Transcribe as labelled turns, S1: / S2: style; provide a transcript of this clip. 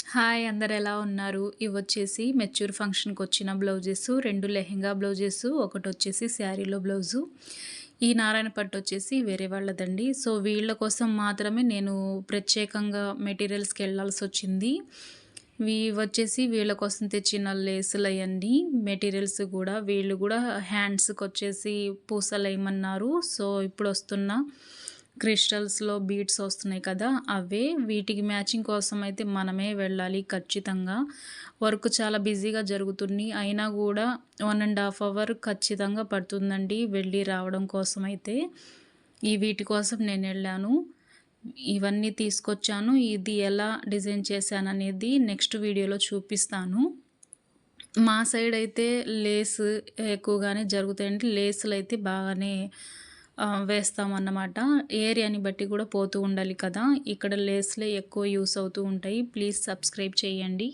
S1: Hi! అందరెలా ఉన్నారు? ఇవొచ్చేసి mature ఫంక్షన్‌కొచ్చిన బ్లౌజెసు, 2 lehenga బ్లౌజెసు, ఒకటొచ్చేసి శారీలో blouse. ఈ నారాయణ పట్టొచ్చేసి వేరే వాళ్ళదండి. సో, వీళ్ళ కోసం మాత్రమే నేను ప్రత్యేకంగా మెటీరియల్స్‌కెళ్ళాల్సొచ్చింది. ఇవొచ్చేసి వీళ్ళ కోసం తెచ్చిన లేసులయన్నీ, మెటీరియల్స్ గూడా వీళ్ళు గూడా హ్యాండ్స్‌కొచ్చేసి పూసలేయమన్నారు. సో, ఇప్పుడొస్తున్న క్రిస్టల్స్‌లో బీడ్స్ ఒస్తున్నాయి కదా! అవే. వీటికి మ్యాచింగ్ కోసం అయితే మనమే వెళ్ళాలి ఖచ్చితంగా. వర్క్ చాలా బిజీగా జరుగుతుంది. అయినా గూడా 1 ½ అవర్ ఖచ్చితంగా పడుతుందండి వెళ్ళి రావడం కోసమైతే. వీటి కోసం నేనెళ్ళాను. ఇవన్నీ తీసుకొచ్చాను. ఇది ఎలా డిజైన్ చేశాననేది నెక్స్ట్ వీడియోలో చూపిస్తాను. మా సైడయితే లేస్ ఎక్కువగానే జరుగుతాయండి. లేసులైతే బాగానే వేస్తామన్నమాట. ఏరియాని బట్టి కూడా పోతూ ఉండాలి కదా! ఇక్కడ లేస్‌లే ఎక్కువ యూజ్ అవుతూ ఉంటాయి. ప్లీజ్ సబ్స్క్రైబ్ చేయండి.